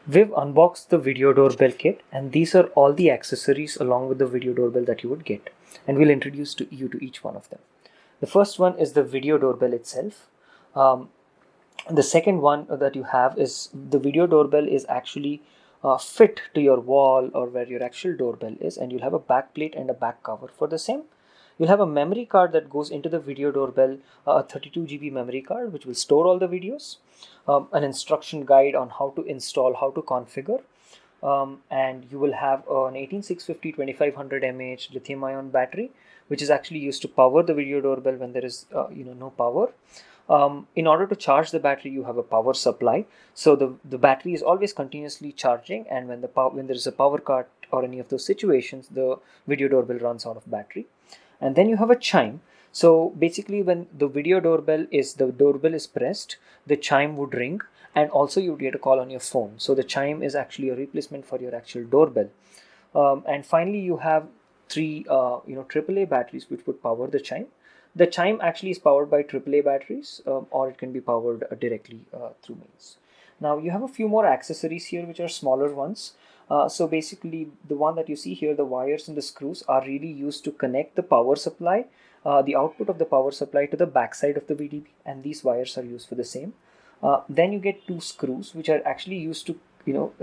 We've unboxed the video doorbell kit, and these are all the accessories along with the video doorbell that you would get, and we'll introduce you to each one of them. The first one is the video doorbell itself. The second one that you have is the video doorbell is actually fit to your wall or where your actual doorbell is, and you'll have a back plate and a back cover for the same. You'll have a memory card that goes into the video doorbell, a 32 GB memory card which will store all the videos, an instruction guide on how to install, how to configure, and you will have an 18650 2500 mAh lithium ion battery which is actually used to power the video doorbell when there is no power. In order to charge the battery, you have a power supply, so the battery is always continuously charging, and when there is a power cut or any of those situations, the video doorbell runs out of battery. And then you have a chime. So basically, when the doorbell is pressed, the chime would ring, and also you would get a call on your phone. So the chime is actually a replacement for your actual doorbell. And finally, you have three AAA batteries which would power the chime. The chime actually is powered by AAA batteries, or it can be powered directly through mains. Now you have a few more accessories here which are smaller ones. So basically, the one that you see here, the wires and the screws are really used to connect the power supply, the output of the power supply, to the backside of the VDB, and these wires are used for the same. Then you get two screws which are actually used to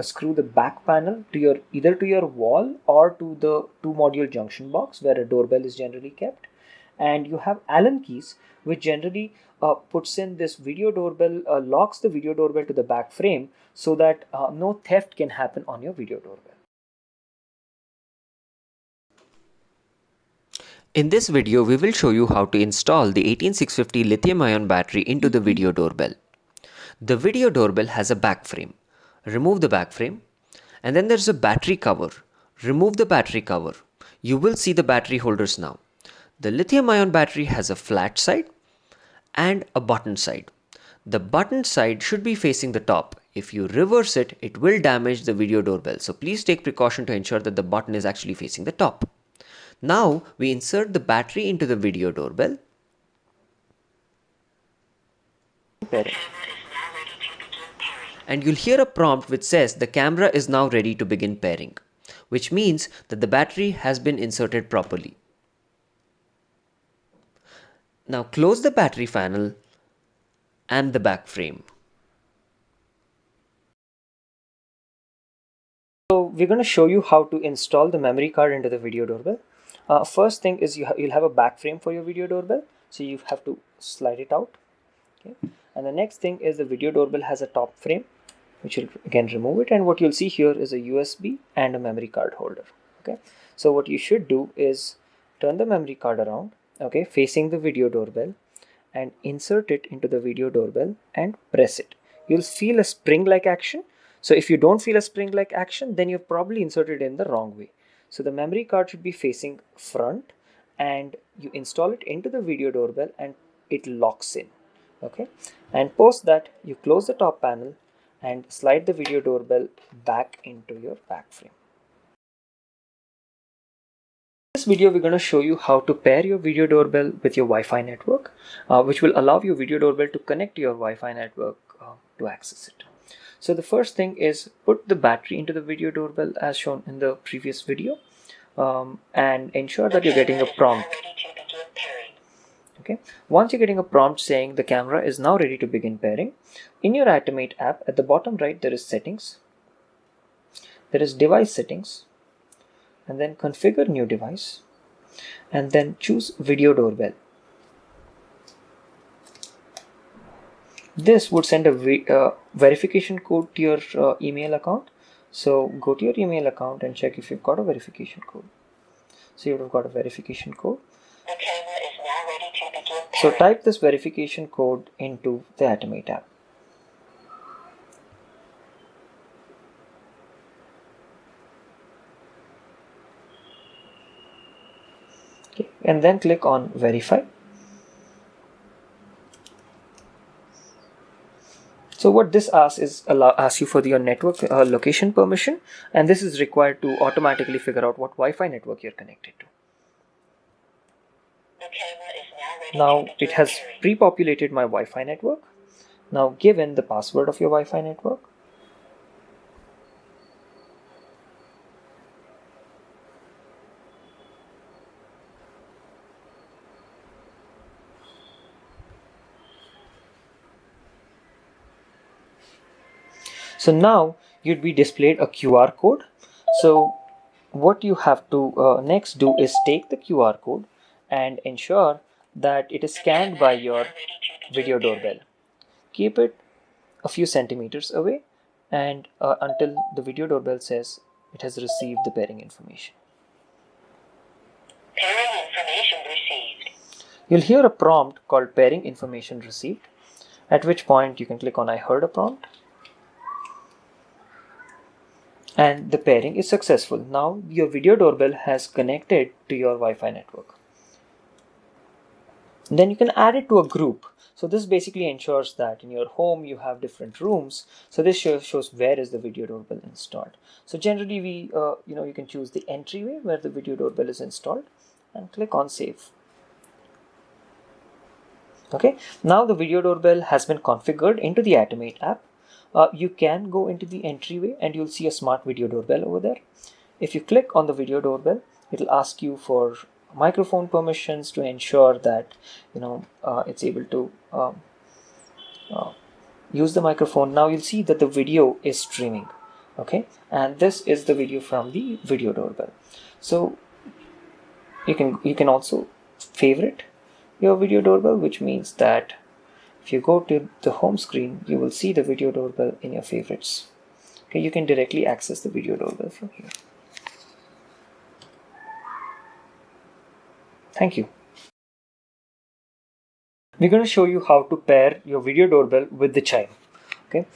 screw the back panel to either to your wall or to the two module junction box where a doorbell is generally kept. And you have Allen keys which generally puts in this video doorbell, locks the video doorbell to the back frame so that no theft can happen on your video doorbell. In this video, we will show you how to install the 18650 lithium-ion battery into the video doorbell. The video doorbell has a back frame. Remove the back frame, and then there's a battery cover. Remove the battery cover. You will see the battery holders now. The lithium-ion battery has a flat side and a button side. The button side should be facing the top. If you reverse it, it will damage the video doorbell. So please take precaution to ensure that the button is actually facing the top. Now we insert the battery into the video doorbell. And you'll hear a prompt which says the camera is now ready to begin pairing, which means that the battery has been inserted properly. Now close the battery panel and the back frame. So we're going to show you how to install the memory card into the video doorbell. First thing is you'll have a back frame for your video doorbell, so you have to slide it out. Okay. And the next thing is the video doorbell has a top frame, which will again remove it, and what you'll see here is a USB and a memory card holder. Okay. So what you should do is turn the memory card around, okay, facing the video doorbell, and insert it into the video doorbell and press it. You'll feel a spring-like action. So if you don't feel a spring-like action, then you've probably inserted it in the wrong way. So the memory card should be facing front, and you install it into the video doorbell and it locks in. Okay, and post that you close the top panel and slide the video doorbell back into your back frame. In this video, we're going to show you how to pair your video doorbell with your Wi-Fi network, which will allow your video doorbell to connect to your Wi-Fi network to access it. So the first thing is put the battery into the video doorbell as shown in the previous video, and ensure that you're getting a prompt. Okay. Once you're getting a prompt saying the camera is now ready to begin pairing, in your Atom8 app at the bottom right there is settings, there is device settings, and then configure new device, and then choose video doorbell. This would send a verification code to your email account. So go to your email account and check if you've got a verification code. So you would have got a verification code. The camera is now ready to begin pairing. So type this verification code into the Atom8 app. Okay, and then click on verify. So what this asks is asks you for your network location permission, and this is required to automatically figure out what Wi-Fi network you're connected to. The camera is now ready Now to begin it has pairing. pre-populated my Wi-Fi network. Now give in the password of your Wi-Fi network. So now you'd be displayed a QR code. So what you have to next do is take the QR code and ensure that it is scanned by your video doorbell. Keep it a few centimeters away and until the video doorbell says it has received the pairing information. Pairing information received. You'll hear a prompt called pairing information received, at which point you can click on I heard a prompt and the pairing is successful. Now your video doorbell has connected to your Wi-Fi network. Then you can add it to a group. So this basically ensures that in your home you have different rooms. So this shows where is the video doorbell installed. So generally we, you can choose the entryway where the video doorbell is installed and click on save. Okay, now the video doorbell has been configured into the Atom8 app. You can go into the entryway and you'll see a smart video doorbell over there. If you click on the video doorbell, it'll ask you for microphone permissions to ensure that it's able to use the microphone. Now you'll see that the video is streaming. Okay, and this is the video from the video doorbell. So you can also favorite your video doorbell, which means that if you go to the home screen, you will see the video doorbell in your favorites. Okay, you can directly access the video doorbell from here. Thank you. We're going to show you how to pair your video doorbell with the chime. Okay,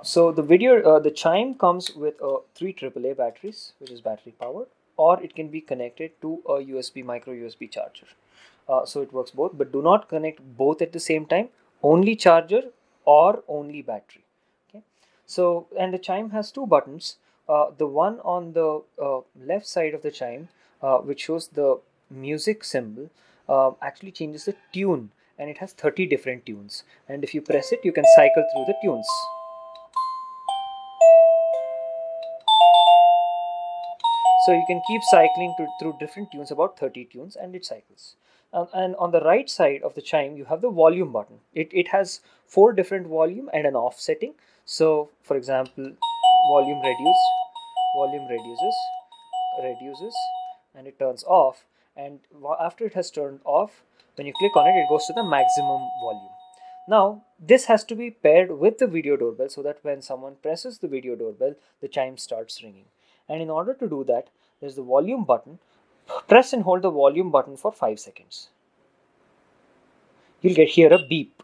so the chime comes with 3 AAA batteries, which is battery powered, or it can be connected to a micro USB charger. So it works both, but do not connect both at the same time. Only charger or only battery. Okay, so and the chime has 2 buttons. The one on the left side of the chime, which shows the music symbol, actually changes the tune, and it has 30 different tunes. And if you press it, you can cycle through the tunes. So you can keep cycling through different tunes, about 30 tunes, and it cycles. And on the right side of the chime, you have the volume button. It has 4 different volume and an off setting. So, for example, volume reduces, and it turns off. And after it has turned off, when you click on it, it goes to the maximum volume. Now, this has to be paired with the video doorbell so that when someone presses the video doorbell, the chime starts ringing. And in order to do that, there's the volume button. Press and hold the volume button for 5 seconds. You'll hear a beep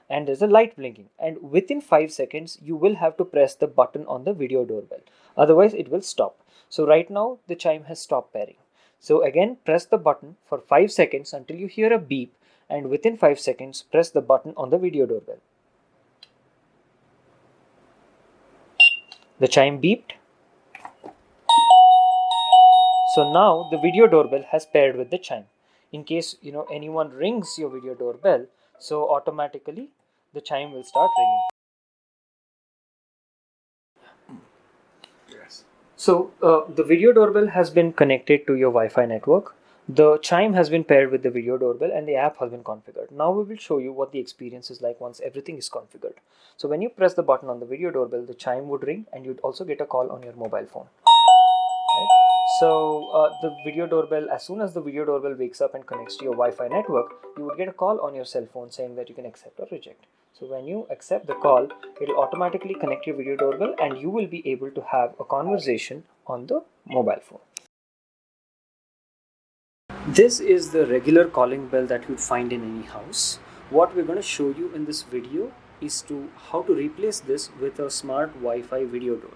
and there's a light blinking, and within 5 seconds you will have to press the button on the video doorbell, otherwise it will stop. So right now the chime has stopped pairing. So again, press the button for 5 seconds until you hear a beep, and within 5 seconds press the button on the video doorbell. The chime beeped. So now the video doorbell has paired with the chime. In case anyone rings your video doorbell, so automatically the chime will start ringing. Yes. So the video doorbell has been connected to your Wi-Fi network. The chime has been paired with the video doorbell and the app has been configured. Now we will show you what the experience is like once everything is configured. So when you press the button on the video doorbell, the chime would ring and you'd also get a call on your mobile phone. Right? So the video doorbell, as soon as the video doorbell wakes up and connects to your Wi-Fi network, you would get a call on your cell phone saying that you can accept or reject. So when you accept the call, it will automatically connect your video doorbell and you will be able to have a conversation on the mobile phone. This is the regular calling bell that you'd find in any house. What we're going to show you in this video is how to replace this with a smart Wi-Fi video doorbell.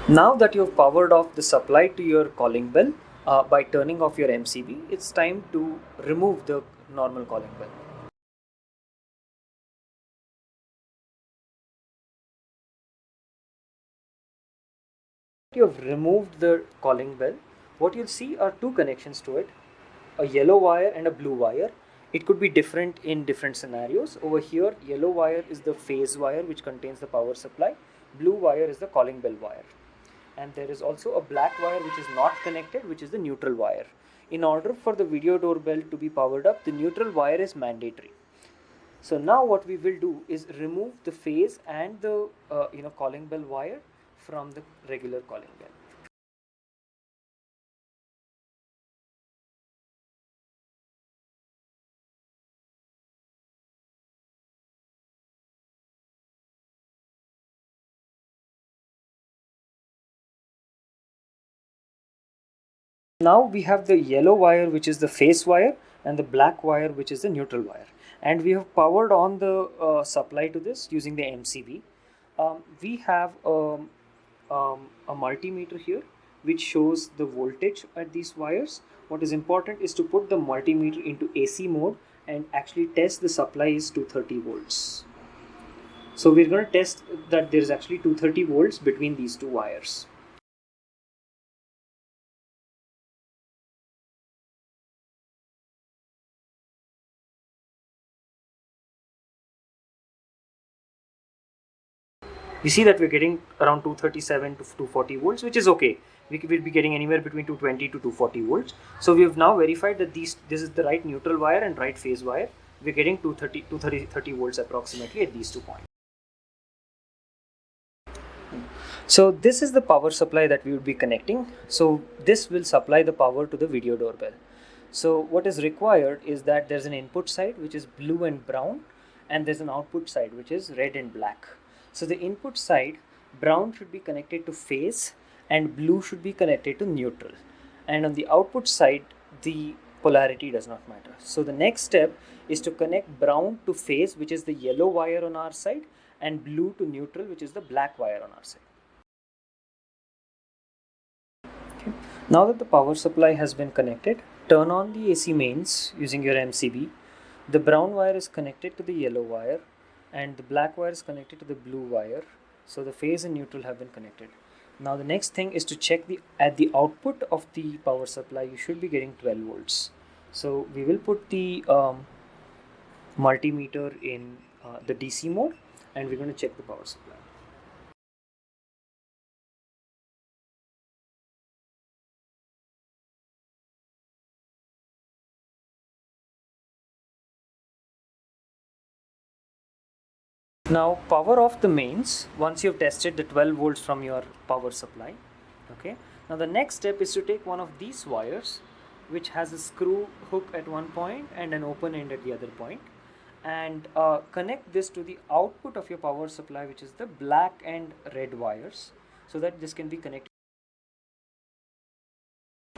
Now that you've powered off the supply to your calling bell by turning off your MCB, it's time to remove the normal calling bell. You have removed the calling bell. What you'll see are 2 connections to it, a yellow wire and a blue wire. It could be different in different scenarios. Over here, yellow wire is the phase wire which contains the power supply. Blue wire is the calling bell wire. and there is also a black wire which is not connected, which is the neutral wire. In order for the video doorbell to be powered up, the neutral wire is mandatory. So now what we will do is remove the phase and the calling bell wire from the regular calling bell. Now we have the yellow wire, which is the phase wire, and the black wire, which is the neutral wire, and we have powered on the supply to this using the MCB. We have a multimeter here which shows the voltage at these wires. What is important is to put the multimeter into AC mode and actually test the supply is 230 volts. So we're going to test that there is actually 230 volts between these two wires. We see that we're getting around 237 to 240 volts, which is okay. We will be getting anywhere between 220 to 240 volts. So we have now verified that this is the right neutral wire and right phase wire. We're getting 230 volts approximately at these 2 points. So this is the power supply that we would be connecting. So this will supply the power to the video doorbell. So what is required is that there's an input side which is blue and brown, and there's an output side which is red and black. So the input side, brown should be connected to phase and blue should be connected to neutral. And on the output side, the polarity does not matter. So the next step is to connect brown to phase, which is the yellow wire on our side, and blue to neutral, which is the black wire on our side. Okay. Now that the power supply has been connected, turn on the AC mains using your MCB. The brown wire is connected to the yellow wire and the black wire is connected to the blue wire. So the phase and neutral have been connected. Now the next thing is to check at the output of the power supply you should be getting 12 volts. So we will put the multimeter in the DC mode and we're going to check the power supply. Now power off the mains once you've tested the 12 volts from your power supply. Okay. Now the next step is to take one of these wires which has a screw hook at one point and an open end at the other point, and connect this to the output of your power supply, which is the black and red wires, so that this can be connected.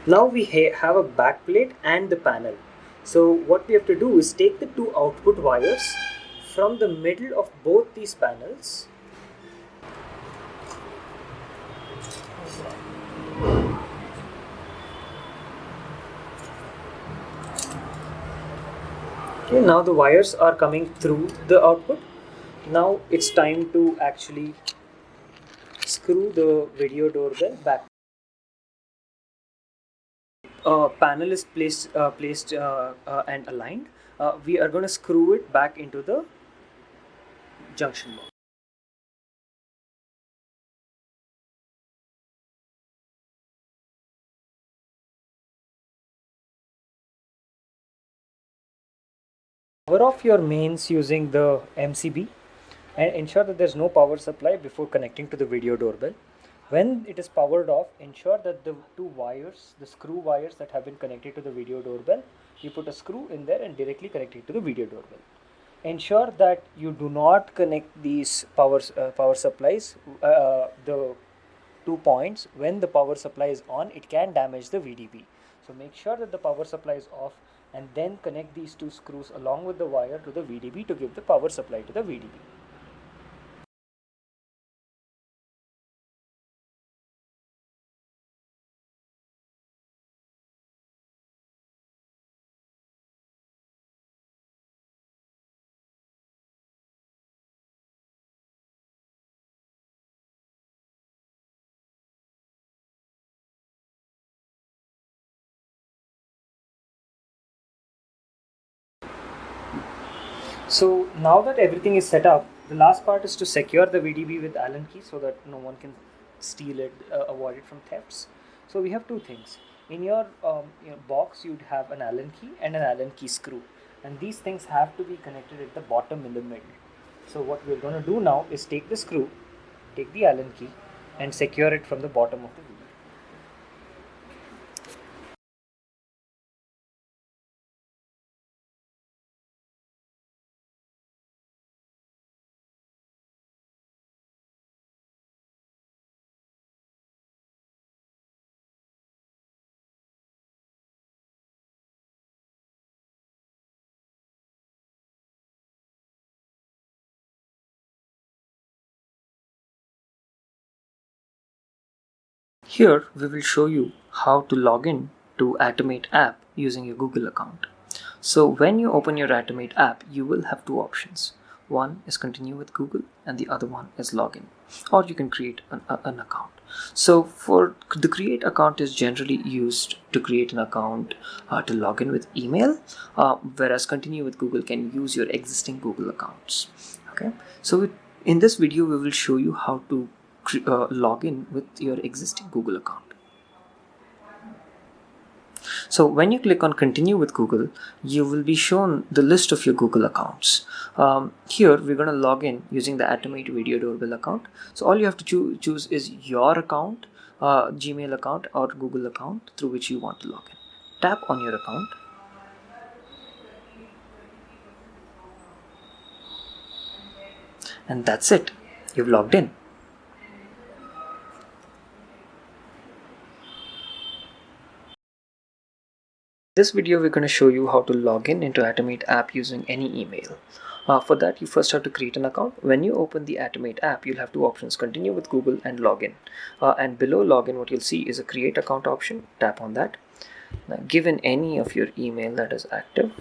Now we have a back plate and the panel. So what we have to do is take the two output wires from the middle of both these panels . Okay, now the wires are coming through the output. Now it's time to actually screw the video doorbell back. Panel is placed and aligned. We are going to screw it back into the junction box. Power off your mains using the MCB and ensure that there is no power supply before connecting to the video doorbell. When it is powered off, ensure that the two wires, the screw wires that have been connected to the video doorbell, you put a screw in there and directly connect it to the video doorbell. Ensure that you do not connect these power supplies, the 2 points. When the power supply is on, it can damage the VDB. So make sure that the power supply is off and then connect these two screws along with the wire to the VDB to give the power supply to the VDB. So now that everything is set up, the last part is to secure the VDB with Allen key so that no one can steal it, avoid it from thefts. So we have two things. In your box, you'd have an Allen key and an Allen key screw, and these things have to be connected at the bottom in the middle. So what we're going to do now is take the screw, take the Allen key, and secure it from the bottom of the wheel. Here we will show you how to log in to Atom8 app using your Google account. So when you open your Atom8 app, you will have two options. One is continue with Google and the other one is login, or you can create an account. So for the create account is generally used to create an account to log in with email, whereas continue with Google can use your existing Google accounts. Okay, so in this video we will show you how to log in with your existing Google account. So when you click on continue with Google, you will be shown the list of your Google accounts. Here we're going to log in using the Atom8 video doorbell account. So all you have to choose is your account, Gmail account or Google account through which you want to log in. Tap on your account. And that's it. You've logged in. In this video, we're going to show you how to log in into Atom8 app using any email. For that, you first have to create an account. When you open the Atom8 app, you'll have two options, continue with Google and login. And below login, what you'll see is a create account option. Tap on that. Now, given any of your email that is active,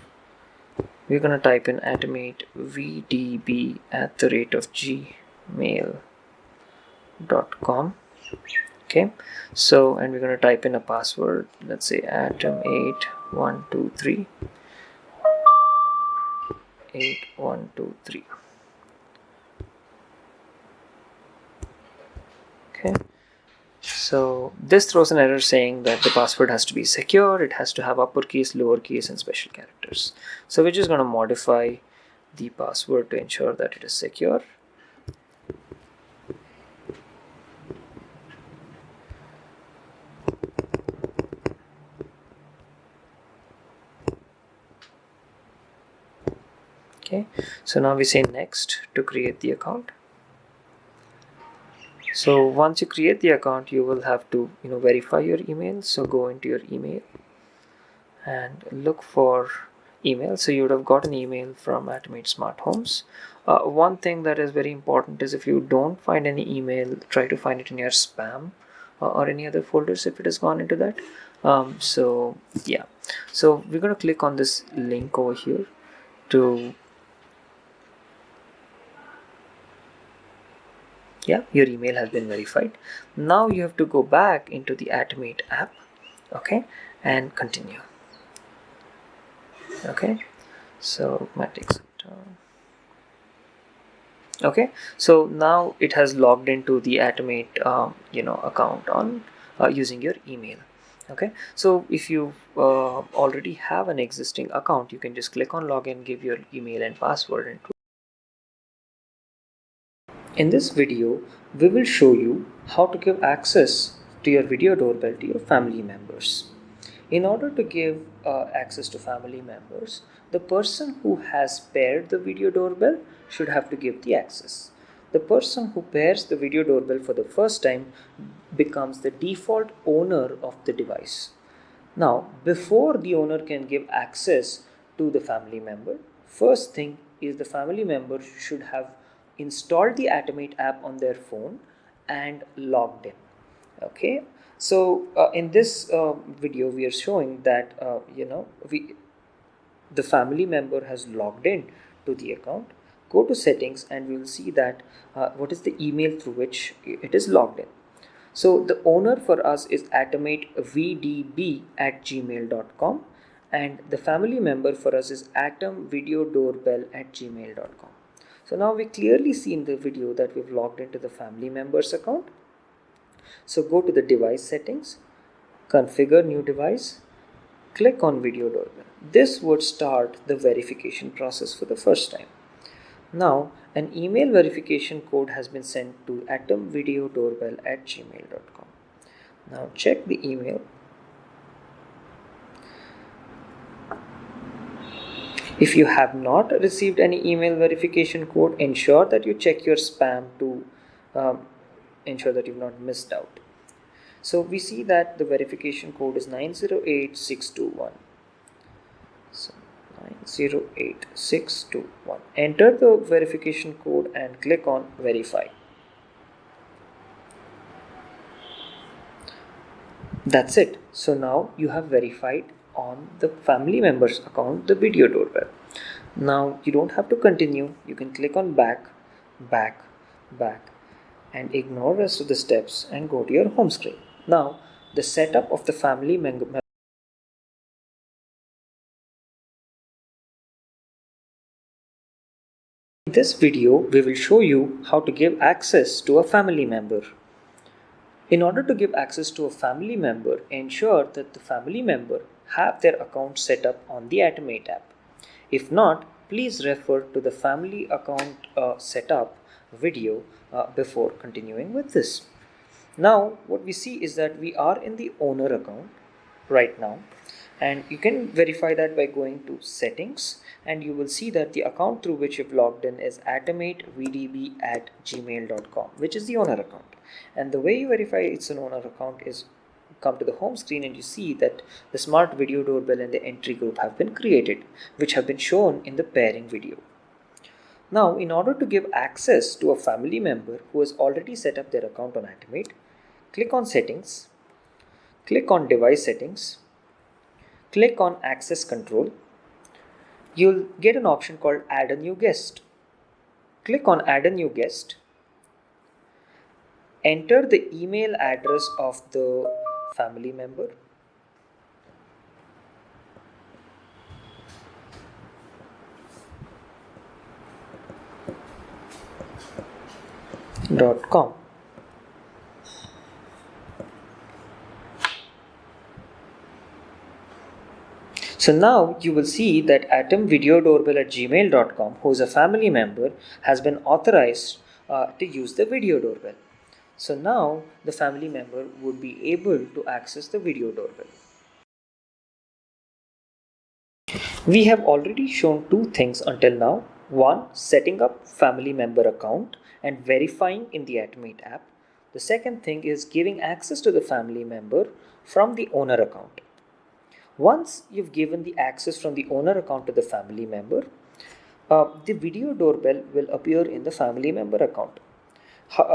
we're going to type in atom8vdb@gmail.com. Okay, so and we're going to type in a password. Let's say atom8 123 8123. Okay, so this throws an error saying that the password has to be secure. It has to have uppercase, lowercase and special characters. So we're just going to modify the password to ensure that it is secure. Okay, so now we say next to create the account. So once you create the account, you will have to verify your email. So go into your email and look for email. So you would have got an email from Atom8 Smart Homes. One thing that is very important is if you don't find any email, try to find it in your spam or any other folders if it has gone into that. So yeah, so we're going to click on this link over here to your email has been verified. Now you have to go back into the Atom8 app, okay, and continue. Okay, so might take some time. Okay, so now it has logged into the Atom8 account on using your email. Okay, so if you already have an existing account, you can just click on login, give your email and password, and in this video, we will show you how to give access to your video doorbell to your family members. In order to give access to family members, the person who has paired the video doorbell should have to give the access. The person who pairs the video doorbell for the first time becomes the default owner of the device. Now, before the owner can give access to the family member, first thing is the family member should have installed the Atom8 app on their phone and logged in. Okay, so in this video we are showing that the family member has logged in to the account. Go to settings and we will see that what is the email through which it is logged in. So the owner for us is atom8vdb@gmail.com and the family member for us is atomvideodoorbell@gmail.com. So now we clearly see in the video that we've logged into the family member's account. So go to the device settings, configure new device, click on video doorbell. This would start the verification process for the first time. Now, an email verification code has been sent to atomvideodoorbell@gmail.com. Now check the email. If you have not received any email verification code, ensure that you check your spam to ensure that you've not missed out. So we see that the verification code is 908621. So 908621. Enter the verification code and click on verify. That's it. So now you have verified on the family member's account the video doorbell. Now you don't have to continue. You can click on back, and ignore rest of the steps and go to your home screen. Now the setup of the family member. In this video, we will show you how to give access to a family member. In order to give access to a family member, ensure that the family member have their account set up on the Atom8 app. If not, please refer to the family account setup video before continuing with this. Now, what we see is that we are in the owner account right now, and you can verify that by going to settings, and you will see that the account through which you've logged in is atom8vdb@gmail.com, which is the owner account. And the way you verify it's an owner account is come to the home screen and you see that the smart video doorbell and the entry group have been created, which have been shown in the pairing video. Now, in order to give access to a family member who has already set up their account on Atom8, click on settings, click on device settings, click on access control. You'll get an option called add a new guest. Click on add a new guest. Enter the email address of the family member. .com. So now you will see that atomvideodoorbell@gmail.com, who is a family member, has been authorized to use the video doorbell. So now the family member would be able to access the video doorbell. We have already shown two things until now. One, setting up family member account and verifying in the Atom8 app. The second thing is giving access to the family member from the owner account. Once you've given the access from the owner account to the family member, the video doorbell will appear in the family member account.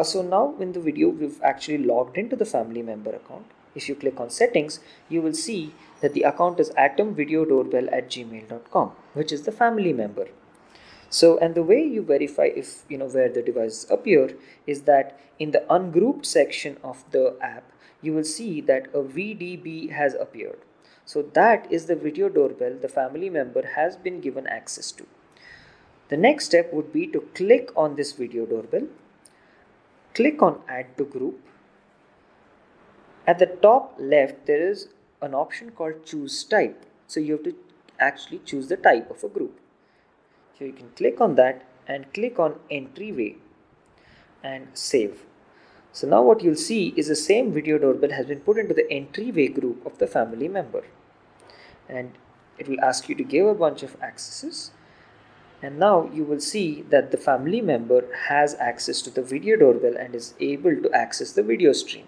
So now in the video, we've actually logged into the family member account. If you click on settings, you will see that the account is atomvideodoorbell@gmail.com, which is the family member. So, and the way you verify if where the devices appear is that in the ungrouped section of the app, you will see that a VDB has appeared. So that is the video doorbell the family member has been given access to. The next step would be to click on this video doorbell, click on add to group. At the top left, there is an option called choose type. So you have to actually choose the type of a group. So you can click on that and click on entryway and save. So now what you'll see is the same video doorbell has been put into the entryway group of the family member. And it will ask you to give a bunch of accesses. And now you will see that the family member has access to the video doorbell and is able to access the video stream.